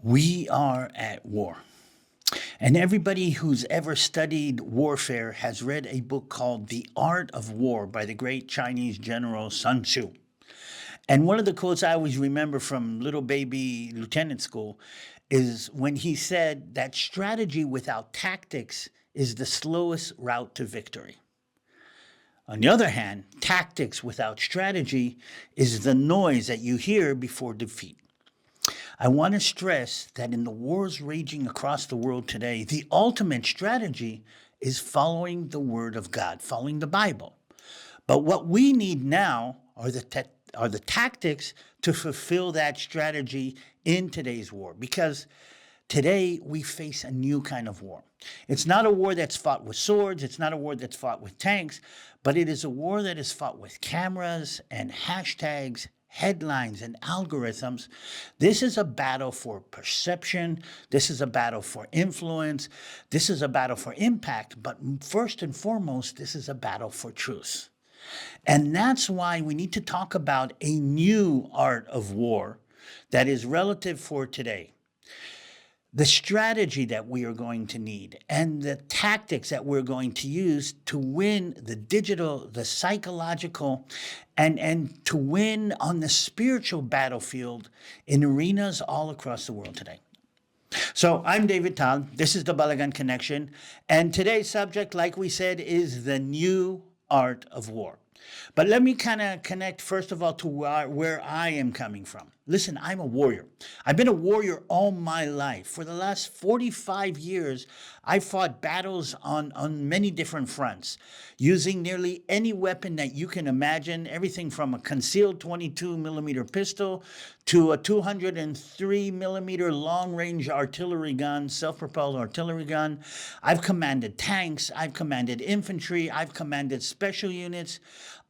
We are at war. And everybody who's ever studied warfare has read a book called The Art of War by the great Chinese general Sun Tzu. And one of the quotes I always remember from little baby lieutenant school is when he said that strategy without tactics is the slowest route to victory. On the other hand, tactics without strategy is the noise that you hear before defeat. I want to stress that in the wars raging across the world today, the ultimate strategy is following the Word of God, following the Bible. But what we need now are the tactics to fulfill that strategy in today's war, because today we face a new kind of war. It's not a war that's fought with swords, it's not a war that's fought with tanks, but it is a war that is fought with cameras and hashtags, headlines and algorithms. This is a battle for perception. This is a battle for influence. This is a battle for impact. But first and foremost, this is a battle for truth. And that's why we need to talk about a new art of war that is relative for today. The strategy that we are going to need and the tactics that we're going to use to win the digital, the psychological, and to win on the spiritual battlefield in arenas all across the world today. So I'm David Tal. This is the Balagan Connection. And today's subject, like we said, is the new art of war. But let me kind of connect, first of all, to where I am coming from. Listen, I'm a warrior. I've been a warrior all my life. For the last 45 years, I fought battles on many different fronts, using nearly any weapon that you can imagine, everything from a concealed 22 millimeter pistol to a 203 millimeter long-range artillery gun, self-propelled artillery gun. I've commanded tanks, I've commanded infantry, I've commanded special units.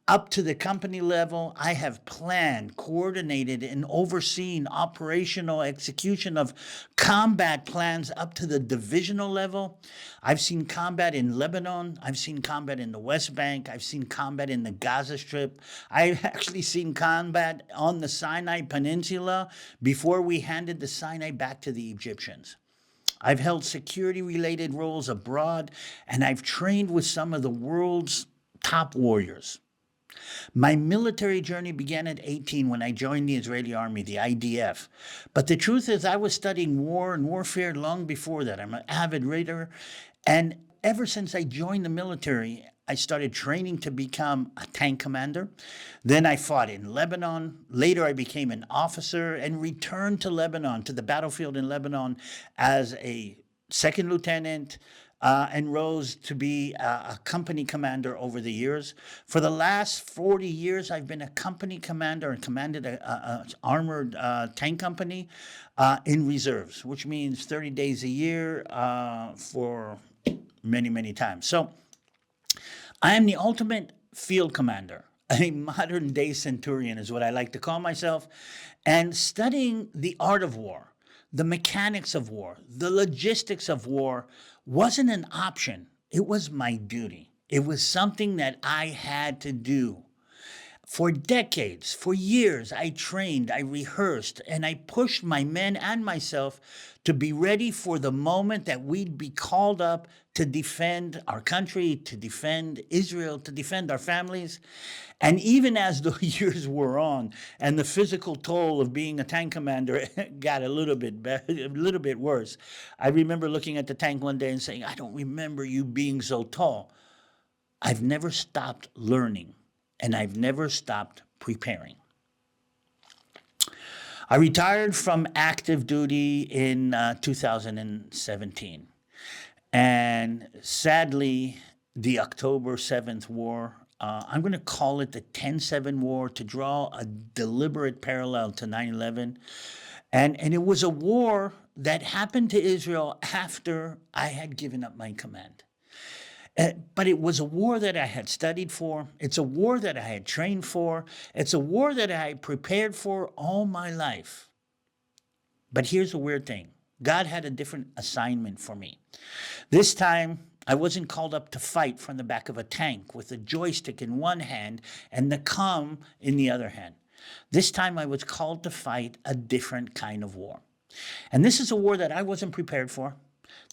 Up to the company level, I have planned, coordinated, and overseen operational execution of combat plans up to the divisional level. I've seen combat in Lebanon. I've seen combat in the West Bank. I've seen combat in the Gaza Strip. I've actually seen combat on the Sinai Peninsula before we handed the Sinai back to the Egyptians. I've held security-related roles abroad, and I've trained with some of the world's top warriors. My military journey began at 18 when I joined the Israeli army, the IDF. But the truth is I was studying war and warfare long before that. I'm an avid reader. And ever since I joined the military, I started training to become a tank commander. Then I fought in Lebanon. Later, I became an officer and returned to Lebanon, to the battlefield in Lebanon as a second lieutenant, and rose to be a company commander over the years. For the last 40 years, I've been a company commander and commanded an armored tank company in reserves, which means 30 days a year for many, many times. So I am the ultimate field commander. A modern day centurion is what I like to call myself. And studying the art of war, the mechanics of war, the logistics of war wasn't an option. It was my duty. It was something that I had to do. For decades, for years, I trained, I rehearsed, and I pushed my men and myself to be ready for the moment that we'd be called up to defend our country, to defend Israel, to defend our families. And even as the years wore on and the physical toll of being a tank commander got a little bit worse, I remember looking at the tank one day and saying, I don't remember you being so tall. I've never stopped learning, and I've never stopped preparing. I retired from active duty in 2017. And sadly, the October 7th war, I'm going to call it the 10-7 war to draw a deliberate parallel to 9/11. And it was a war that happened to Israel after I had given up my command. But it was a war that I had studied for. It's a war that I had trained for. It's a war that I prepared for all my life. But here's the weird thing. God had a different assignment for me. This time, I wasn't called up to fight from the back of a tank with a joystick in one hand and the comm in the other hand. This time I was called to fight a different kind of war. And this is a war that I wasn't prepared for.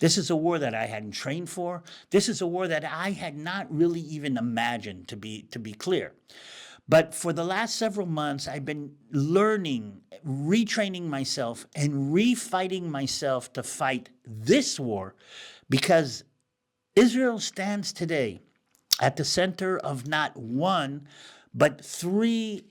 This is a war that I hadn't trained for. This is a war that I had not really even imagined, to be clear. But for the last several months, I've been learning, retraining myself, and refighting myself to fight this war, because Israel stands today at the center of not one, but three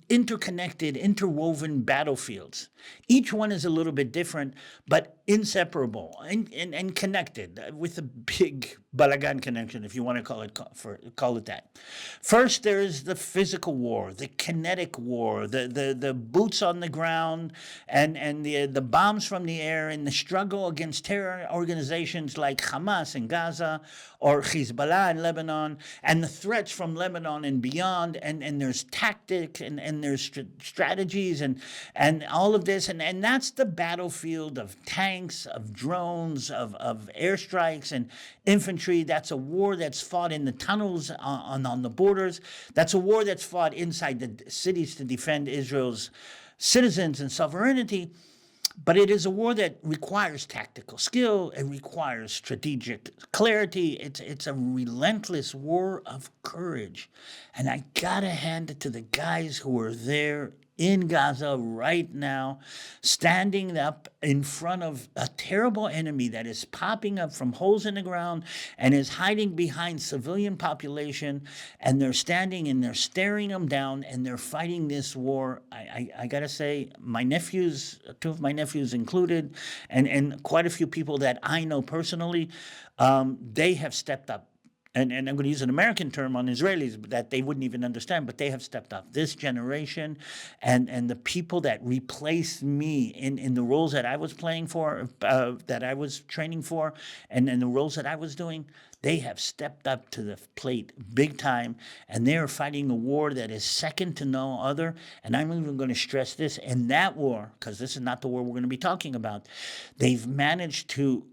interconnected, interwoven battlefields. Each one is a little bit different, but inseparable and connected with a big Balagan connection, if you want to call it that. First, there is the physical war, the kinetic war, the boots on the ground, and the bombs from the air, and the struggle against terror organizations like Hamas in Gaza or Hezbollah in Lebanon, and the threats from Lebanon and beyond, and there's tactics and there's strategies and all of this, and that's the battlefield of tanks, of drones, of airstrikes and infantry. That's a war that's fought in the tunnels on the borders. That's a war that's fought inside the cities to defend Israel's citizens and sovereignty. But it is a war that requires tactical skill. It requires strategic clarity. It's a relentless war of courage. And I gotta hand it to the guys who are there in Gaza right now, standing up in front of a terrible enemy that is popping up from holes in the ground and is hiding behind civilian population, and they're standing and they're staring them down, and they're fighting this war. I gotta say, my nephews, two of my nephews included, and quite a few people that I know personally, they have stepped up. And I'm going to use an American term on Israelis that they wouldn't even understand, but they have stepped up. This generation and the people that replaced me in the roles that I was playing for, that I was training for, and the roles that I was doing, they have stepped up to the plate big time, and they are fighting a war that is second to no other. And I'm even going to stress this, in that war, because this is not the war we're going to be talking about, they've managed to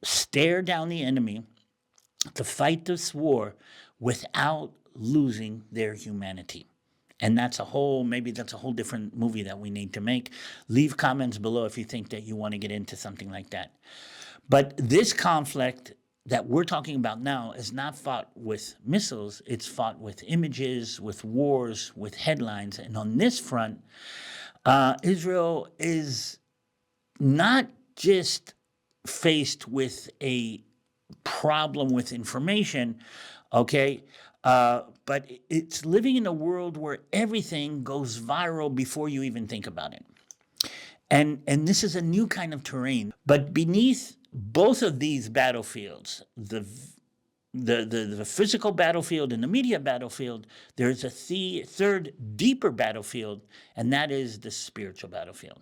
stare down the enemy, to fight this war without losing their humanity. And maybe that's a whole different movie that we need to make. Leave comments below if you think that you want to get into something like that. But this conflict that we're talking about now is not fought with missiles. It's fought with images, with wars, with headlines. And on this front, Israel is not just faced with a problem with information, okay, but it's living in a world where everything goes viral before you even think about it. And this is a new kind of terrain. But beneath both of these battlefields, the physical battlefield and the media battlefield, there's a third, deeper battlefield, and that is the spiritual battlefield.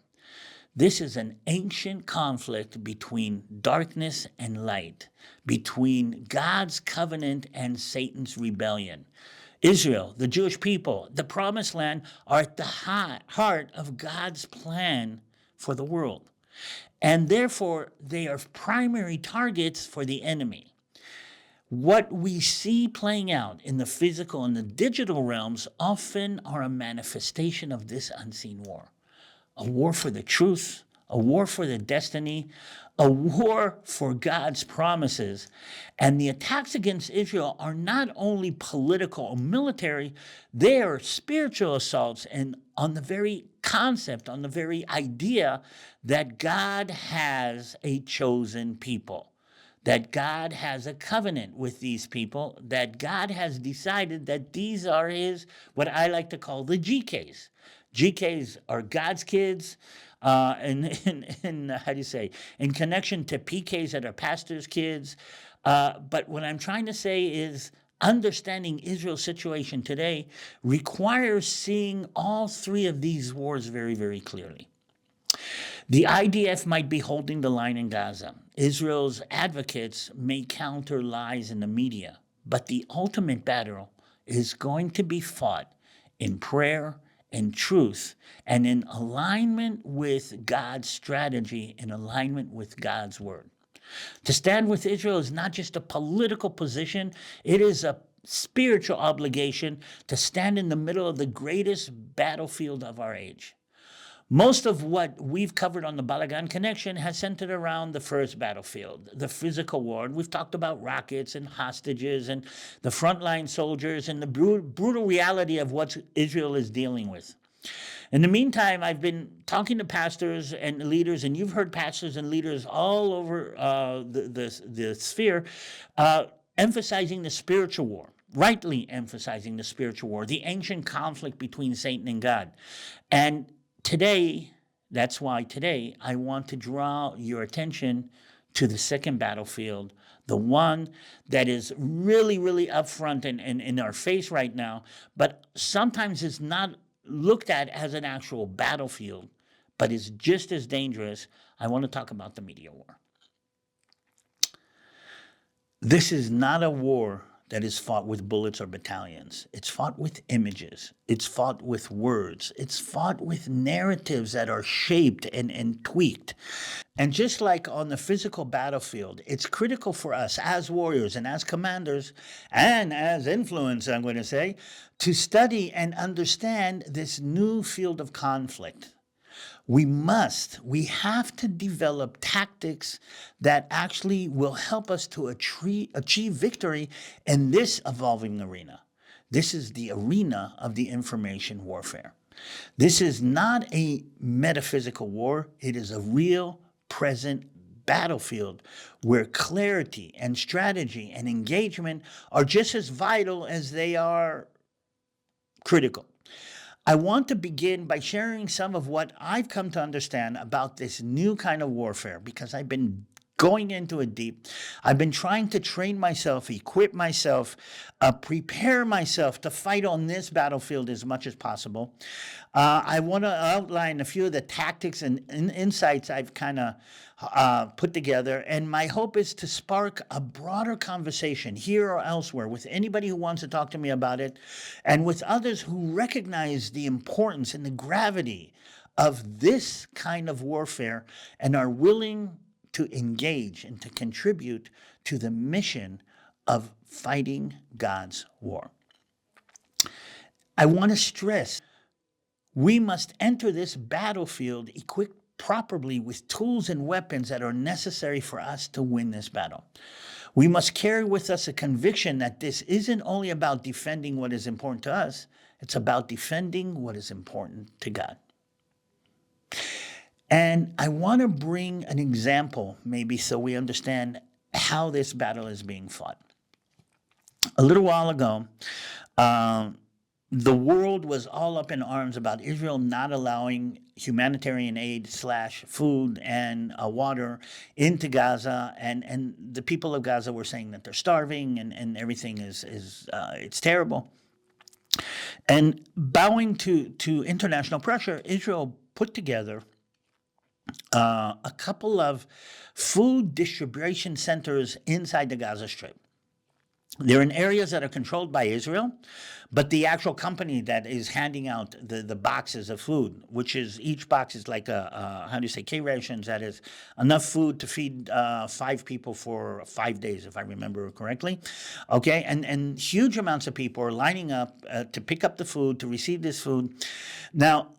This is an ancient conflict between darkness and light, between God's covenant and Satan's rebellion. Israel, the Jewish people, the promised land are at the heart of God's plan for the world. And therefore, they are primary targets for the enemy. What we see playing out in the physical and the digital realms often are a manifestation of this unseen war. A war for the truth, a war for the destiny, a war for God's promises. And the attacks against Israel are not only political or military, they are spiritual assaults, and on the very concept, on the very idea that God has a chosen people, that God has a covenant with these people, that God has decided that these are his, what I like to call the GKs. GKs are God's kids, in connection to PKs that are pastors' kids. But what I'm trying to say is understanding Israel's situation today requires seeing all three of these wars very, very clearly. The IDF might be holding the line in Gaza. Israel's advocates may counter lies in the media, but the ultimate battle is going to be fought in prayer, in truth, and in alignment with God's strategy, in alignment with God's word. To stand with Israel is not just a political position, it is a spiritual obligation to stand in the middle of the greatest battlefield of our age. Most of what we've covered on the Balagan Connection has centered around the first battlefield, the physical war. And we've talked about rockets and hostages and the frontline soldiers and the brutal reality of what Israel is dealing with. In the meantime, I've been talking to pastors and leaders, and you've heard pastors and leaders all over the sphere emphasizing the spiritual war, rightly emphasizing the spiritual war, the ancient conflict between Satan and God. And today, that's why today I want to draw your attention to the second battlefield, the one that is really, really up front and in our face right now, but sometimes it's not looked at as an actual battlefield, but is just as dangerous. I want to talk about the media war. This is not a war that is fought with bullets or battalions. It's fought with images. It's fought with words. It's fought with narratives that are shaped and tweaked. And just like on the physical battlefield, it's critical for us as warriors and as commanders and as influence, I'm going to say, to study and understand this new field of conflict. We have to develop tactics that actually will help us to achieve victory in this evolving arena. This is the arena of the information warfare. This is not a metaphysical war. It is a real, present battlefield where clarity and strategy and engagement are just as vital as they are critical. I want to begin by sharing some of what I've come to understand about this new kind of warfare, because I've been going into it deep. I've been trying to train myself, equip myself, prepare myself to fight on this battlefield as much as possible. I want to outline a few of the tactics and insights I've kind of put together, and my hope is to spark a broader conversation here or elsewhere with anybody who wants to talk to me about it, and with others who recognize the importance and the gravity of this kind of warfare and are willing to engage and to contribute to the mission of fighting God's war. I want to stress, we must enter this battlefield equipped properly with tools and weapons that are necessary for us to win this battle. We must carry with us a conviction that this isn't only about defending what is important to us, it's about defending what is important to God. And I want to bring an example, maybe so we understand how this battle is being fought. A little while ago, the world was all up in arms about Israel not allowing humanitarian aid / food and water into Gaza, and the people of Gaza were saying that they're starving and everything is it's terrible. And bowing to international pressure, Israel put together a couple of food distribution centers inside the Gaza Strip. They're in areas that are controlled by Israel, but the actual company that is handing out the boxes of food, which is each box is like K-rations, that is enough food to feed 5 people for 5 days, if I remember correctly. Okay, and huge amounts of people are lining up to pick up the food, to receive this food. Now,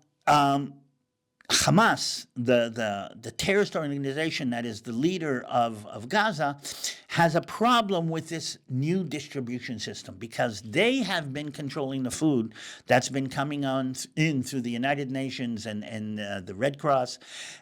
Hamas, the terrorist organization that is the leader of Gaza, has a problem with this new distribution system because they have been controlling the food that's been coming in through the United Nations and the Red Cross,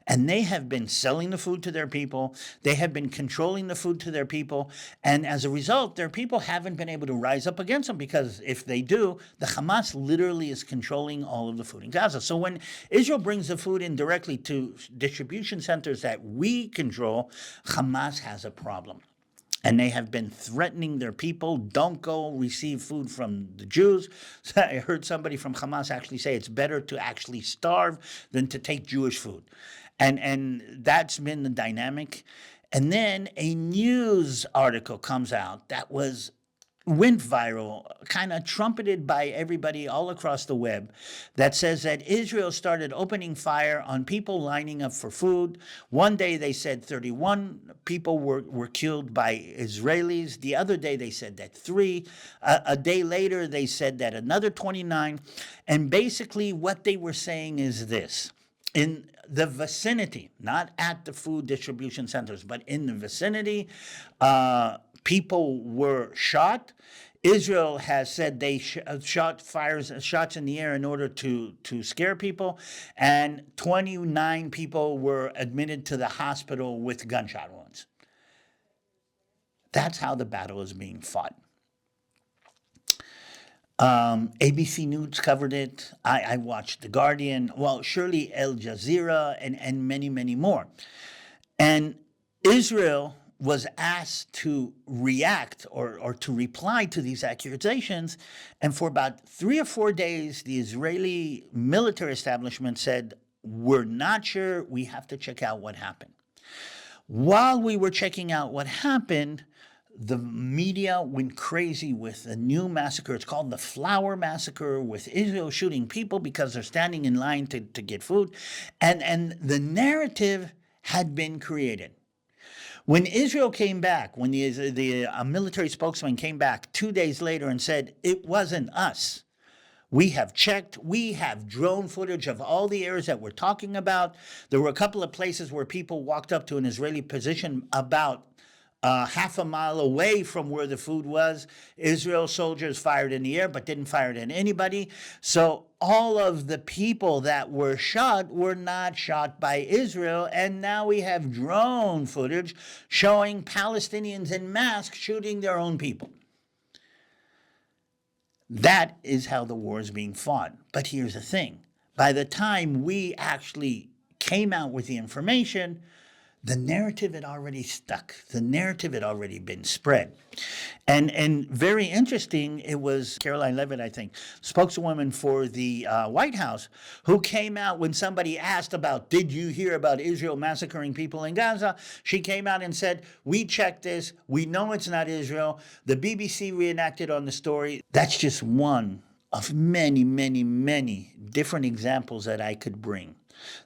and they have been selling the food to their people. They have been controlling the food to their people, and as a result, their people haven't been able to rise up against them, because if they do, the Hamas literally is controlling all of the food in Gaza. So when Israel brings the food in directly to distribution centers that we control, Hamas has a problem. And they have been threatening their people, don't go receive food from the Jews. I heard somebody from Hamas actually say it's better to actually starve than to take Jewish food. And that's been the dynamic. And then a news article comes out that went viral, kind of trumpeted by everybody all across the web, that says that Israel started opening fire on people lining up for food. One day they said 31 people were killed by Israelis. The other day they said that 3. A day later they said that another 29. And basically what they were saying is this. in the vicinity, not at the food distribution centers, but in the vicinity, people were shot. Israel has said they shot shots in the air in order to scare people, and 29 people were admitted to the hospital with gunshot wounds. That's how the battle is being fought. ABC News covered it. I watched The Guardian. Well, surely Al Jazeera and many, many more. And Israel was asked to react or to reply to these accusations. And for about 3 or 4 days, the Israeli military establishment said, we're not sure. We have to check out what happened. While we were checking out what happened, the media went crazy with a new massacre. It's called the Flower Massacre, with Israel shooting people because they're standing in line to get food. And the narrative had been created. When Israel came back, when the military spokesman came back 2 days later and said, it wasn't us. We have checked. We have drone footage of all the areas that we're talking about. There were a couple of places where people walked up to an Israeli position about half a mile away from where the food was. Israel soldiers fired in the air, but didn't fire at anybody. So all of the people that were shot were not shot by Israel. And now we have drone footage showing Palestinians in masks shooting their own people. That is how the war is being fought. But here's the thing. By the time we actually came out with the information, the narrative had already stuck. The narrative had already been spread. And very interesting, it was Caroline Levitt, I think, spokeswoman for the White House, who came out when somebody asked about, did you hear about Israel massacring people in Gaza? She came out and said, we checked this. We know it's not Israel. The BBC reenacted on the story. That's just one of many, many, many different examples that I could bring.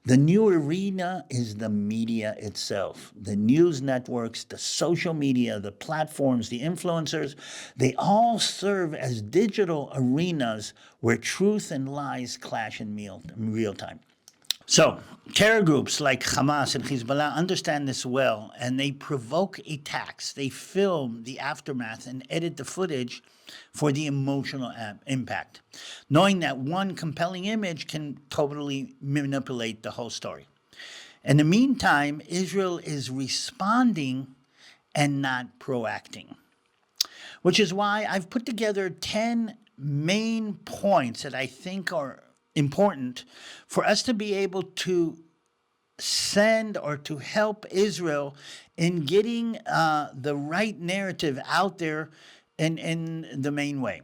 The new arena is the media itself. The news networks, the social media, the platforms, the influencers, they all serve as digital arenas where truth and lies clash in real time. So, terror groups like Hamas and Hezbollah understand this well, and they provoke attacks. They film the aftermath and edit the footage for the emotional impact, knowing that one compelling image can totally manipulate the whole story. In the meantime, Israel is responding and not proacting, which is why I've put together 10 main points that I think are important for us to be able to send or to help Israel in getting the right narrative out there in the main way.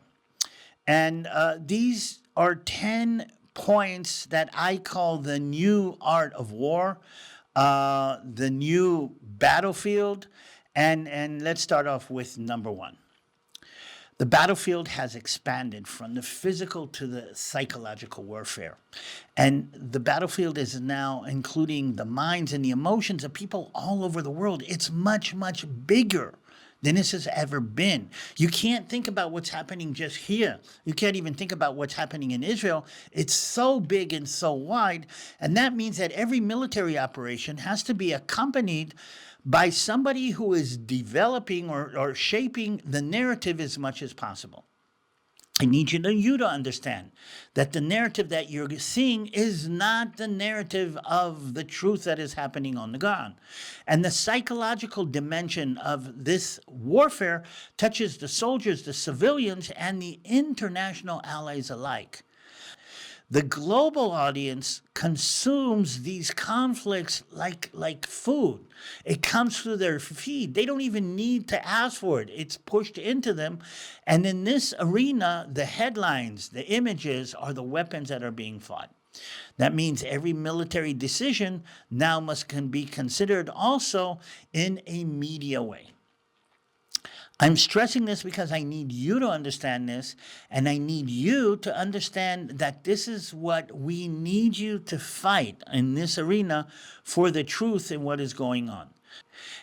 And these are 10 points that I call the new art of war, the new battlefield. And let's start off with number 1. The battlefield has expanded from the physical to the psychological warfare. And the battlefield is now including the minds and the emotions of people all over the world. It's much, much bigger than this has ever been. You can't think about what's happening just here. You can't even think about what's happening in Israel. It's so big and so wide. And that means that every military operation has to be accompanied by somebody who is developing or shaping the narrative as much as possible. I need you to understand that the narrative that you're seeing is not the narrative of the truth that is happening on the ground. And the psychological dimension of this warfare touches the soldiers, the civilians, and the international allies alike. The global audience consumes these conflicts like food. It comes through their feed. They don't even need to ask for it. It's pushed into them. And in this arena, the headlines, the images are the weapons that are being fought. That means every military decision now can be considered also in a media way. I'm stressing this because I need you to understand this, and I need you to understand that this is what we need you to fight in this arena for the truth in what is going on.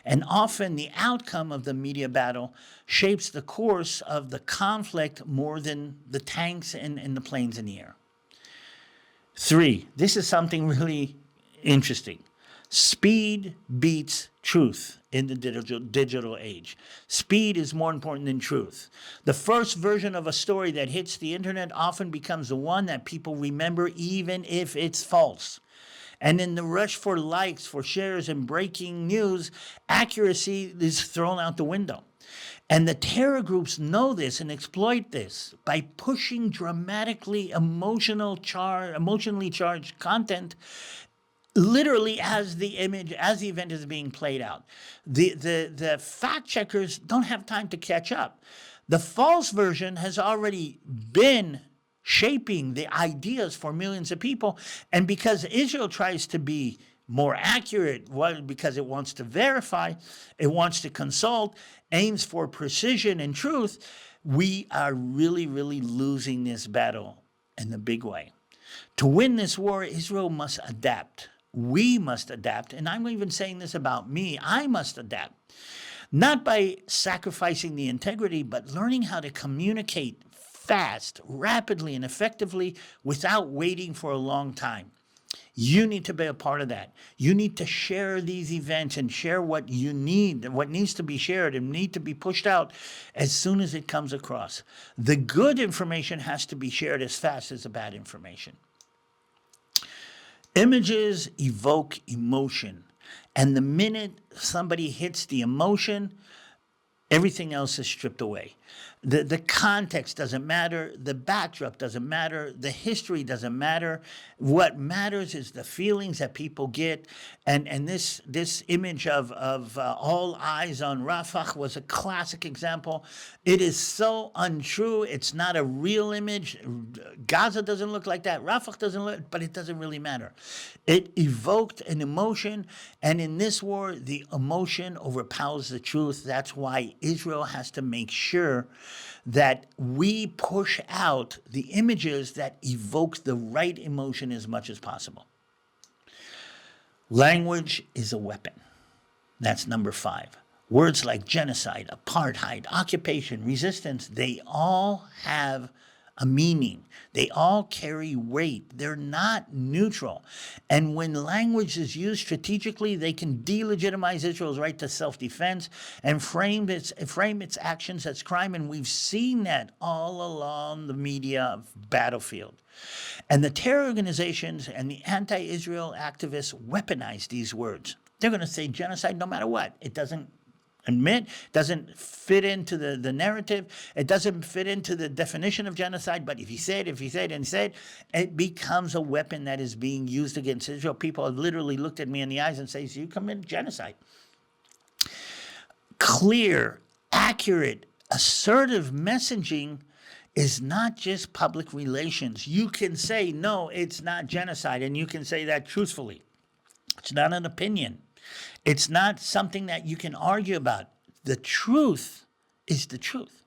And often the outcome of the media battle shapes the course of the conflict more than the tanks and the planes in the air. 3, this is something really Interesting. Speed beats truth in the digital age. Speed is more important than truth. The first version of a story that hits the internet often becomes the one that people remember even if it's false. And in the rush for likes, for shares, and breaking news, accuracy is thrown out the window. And the terror groups know this and exploit this by pushing dramatically emotionally charged content literally as the event is being played out. The fact checkers don't have time to catch up. The false version has already been shaping the ideas for millions of people. And because Israel tries to be more accurate, because it wants to verify, it wants to consult, aims for precision and truth, we are really, really losing this battle in a big way. To win this war, Israel must adapt. We must adapt. And I'm even saying this about me. I must adapt. Not by sacrificing the integrity, but learning how to communicate fast, rapidly, and effectively without waiting for a long time. You need to be a part of that. You need to share these events and share what you need, what needs to be shared and need to be pushed out as soon as it comes across. The good information has to be shared as fast as the bad information. Images evoke emotion. And the minute somebody hits the emotion, everything else is stripped away. The context doesn't matter. The backdrop doesn't matter. The history doesn't matter. What matters is the feelings that people get. And this image of all eyes on Rafah was a classic example. It is so untrue. It's not a real image. Gaza doesn't look like that. Rafah doesn't look, but it doesn't really matter. It evoked an emotion. And in this war, the emotion overpowers the truth. That's why Israel has to make sure that we push out the images that evoke the right emotion as much as possible. Language is a weapon. That's number 5. Words like genocide, apartheid, occupation, resistance, they all have a meaning. They all carry weight. They're not neutral. And when language is used strategically, they can delegitimize Israel's right to self-defense and frame its actions as crime. And we've seen that all along the media battlefield. And the terror organizations and the anti-Israel activists weaponize these words. They're going to say genocide no matter what. It doesn't doesn't fit into the narrative. It doesn't fit into the definition of genocide. But if you say it, it becomes a weapon that is being used against Israel. People have literally looked at me in the eyes and say, so you commit genocide. Clear, accurate, assertive messaging is not just public relations. You can say, no, it's not genocide, and you can say that truthfully. It's not an opinion. It's not something that you can argue about. The truth is the truth.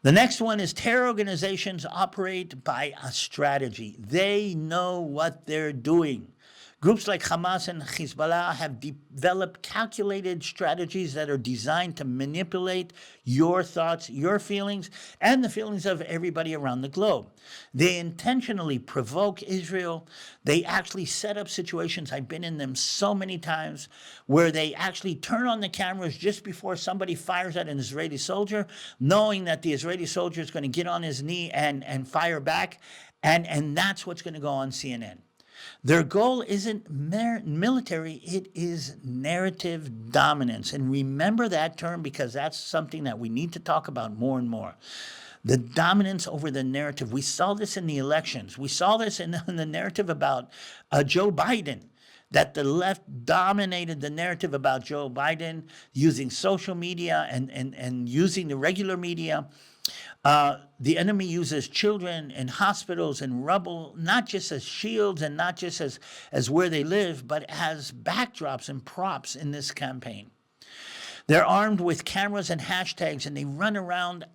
The next one is terror organizations operate by a strategy. They know what they're doing. Groups like Hamas and Hezbollah have developed calculated strategies that are designed to manipulate your thoughts, your feelings, and the feelings of everybody around the globe. They intentionally provoke Israel. They actually set up situations, I've been in them so many times, where they actually turn on the cameras just before somebody fires at an Israeli soldier, knowing that the Israeli soldier is going to get on his knee and fire back, and that's what's going to go on CNN. Their goal isn't military, it is narrative dominance. And remember that term, because that's something that we need to talk about more and more. The dominance over the narrative. We saw this in the elections. We saw this in the narrative about Joe Biden, that the left dominated the narrative about Joe Biden using social media and using the regular media. The enemy uses children and hospitals and rubble, not just as shields and not just as where they live, but as backdrops and props in this campaign. They're armed with cameras and hashtags, and they run around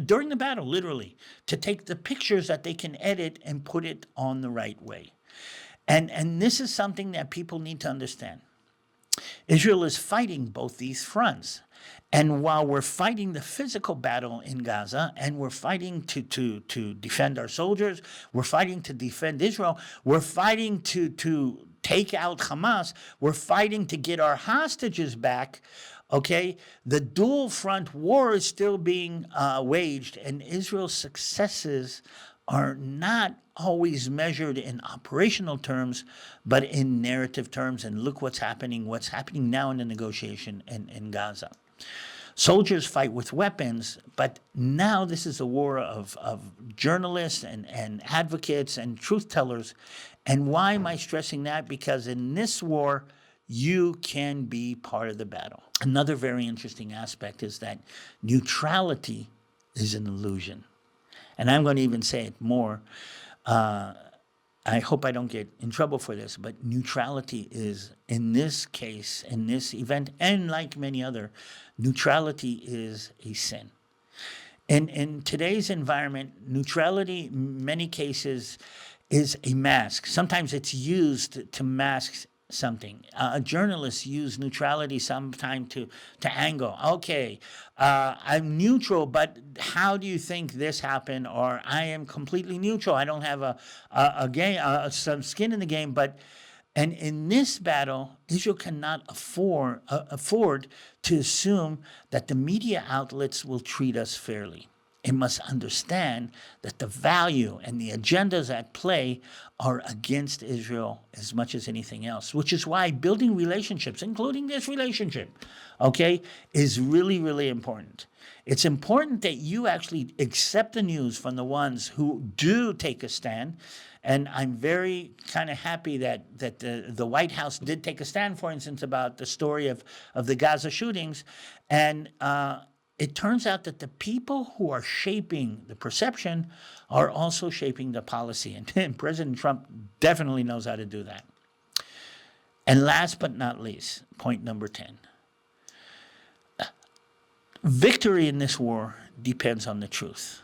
during the battle, literally, to take the pictures that they can edit and put it on the right way. And this is something that people need to understand. Israel is fighting both these fronts. And while we're fighting the physical battle in Gaza, and we're fighting to defend our soldiers, we're fighting to defend Israel, we're fighting to take out Hamas, we're fighting to get our hostages back, okay? The dual front war is still being waged, and Israel's successes are not always measured in operational terms, but in narrative terms. And look what's happening now in the negotiation in Gaza. Soldiers fight with weapons, but now this is a war of journalists and advocates and truth tellers. And why am I stressing that? Because in this war, you can be part of the battle. Another very interesting aspect is that neutrality is an illusion. And I'm going to even say it more. I hope I don't get in trouble for this, but neutrality is, in this case, in this event, and like many other, neutrality is a sin. In today's environment, neutrality, in many cases, is a mask. Sometimes it's used to mask something. Journalists use neutrality sometimes to angle. Okay, I'm neutral, but how do you think this happened? Or I am completely neutral. I don't have some skin in the game. And in this battle, Israel cannot afford to assume that the media outlets will treat us fairly. It must understand that the value and the agendas at play are against Israel as much as anything else, which is why building relationships, including this relationship, okay, is really, really important. It's important that you actually accept the news from the ones who do take a stand. And I'm very kind of happy that the White House did take a stand, for instance, about the story of the Gaza shootings. And it turns out that the people who are shaping the perception are also shaping the policy. And President Trump definitely knows how to do that. And last but not least, point number 10. Victory in this war depends on the truth.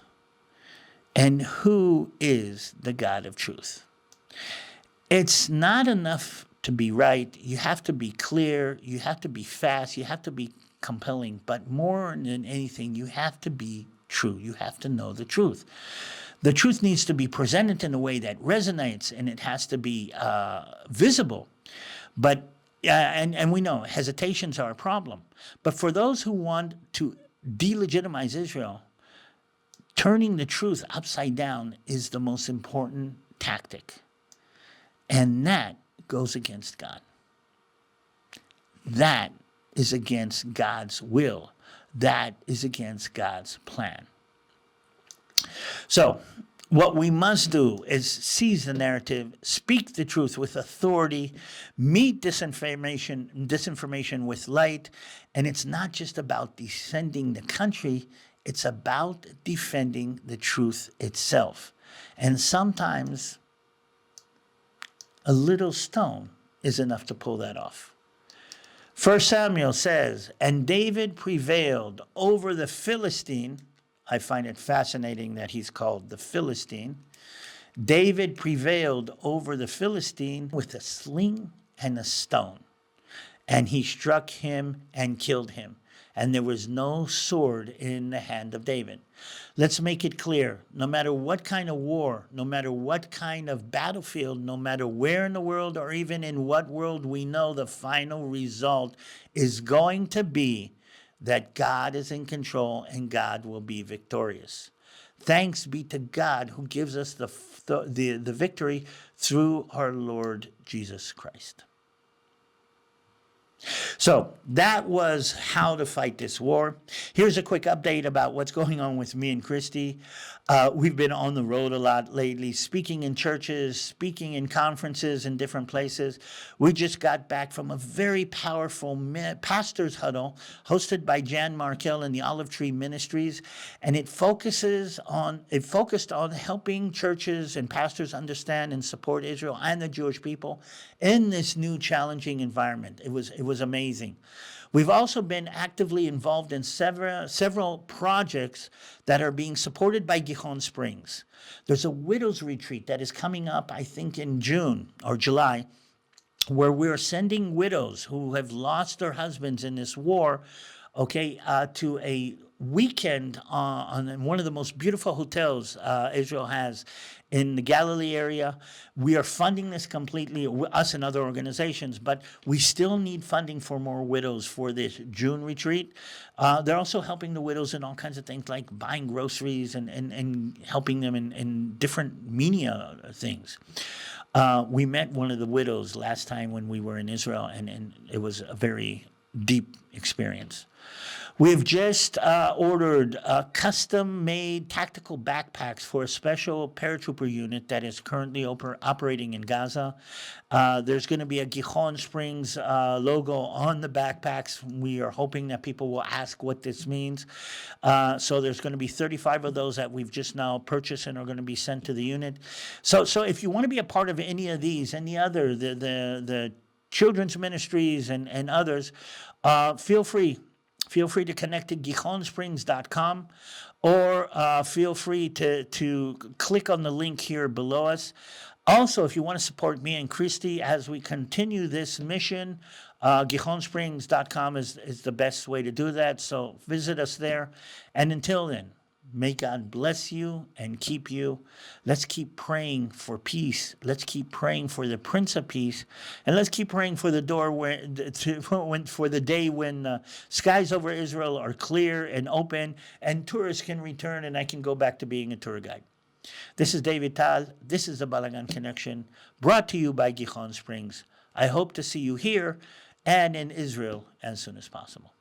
And who is the God of truth? It's not enough to be right. You have to be clear. You have to be fast. You have to be compelling. But more than anything, you have to be true. You have to know the truth. The truth needs to be presented in a way that resonates, and it has to be visible. But and we know hesitations are a problem. But for those who want to delegitimize Israel, turning the truth upside down is the most important tactic. And that goes against God. That is against God's will. That is against God's plan. So, what we must do is seize the narrative, speak the truth with authority, meet disinformation with light, and it's not just about defending the country, it's about defending the truth itself. And sometimes a little stone is enough to pull that off. 1 Samuel says, and David prevailed over the Philistine. I find it fascinating that he's called the Philistine. David prevailed over the Philistine with a sling and a stone. And he struck him and killed him. And there was no sword in the hand of David. Let's make it clear, no matter what kind of war, no matter what kind of battlefield, no matter where in the world or even in what world we know, the final result is going to be that God is in control and God will be victorious. Thanks be to God who gives us the victory through our Lord Jesus Christ. So that was how to fight this war. Here's a quick update about what's going on with me and Christy. We've been on the road a lot lately, speaking in churches, speaking in conferences in different places. We just got back from a very powerful pastor's huddle hosted by Jan Markell and the Olive Tree Ministries, and it focused on helping churches and pastors understand and support Israel and the Jewish people in this new challenging environment. It was amazing. We've also been actively involved in several projects that are being supported by Gihon Springs. There's a widow's retreat that is coming up, I think, in June or July. where we're sending widows who have lost their husbands in this war, okay, to a weekend on one of the most beautiful hotels Israel has in the Galilee area. We are funding this completely, us and other organizations, but we still need funding for more widows for this June retreat. They're also helping the widows in all kinds of things like buying groceries and helping them in different media things. We met one of the widows last time when we were in Israel, and it was a very deep experience. We've just ordered custom-made tactical backpacks for a special paratrooper unit that is currently operating in Gaza. There's going to be a Gijon Springs logo on the backpacks. We are hoping that people will ask what this means. So there's going to be 35 of those that we've just now purchased and are going to be sent to the unit. So if you want to be a part of any of these, any other, the children's ministries and others, feel free. Feel free to connect to GijonSprings.com, or feel free to click on the link here below us. Also, if you want to support me and Christy as we continue this mission, GijonSprings.com is the best way to do that. So visit us there. And until then, may God bless you and keep you. Let's keep praying for peace. Let's keep praying for the Prince of Peace. And let's keep praying for the for the day when skies over Israel are clear and open and tourists can return and I can go back to being a tour guide. This is David Tal. This is the Balagan Connection, brought to you by Gijon Springs. I hope to see you here and in Israel as soon as possible.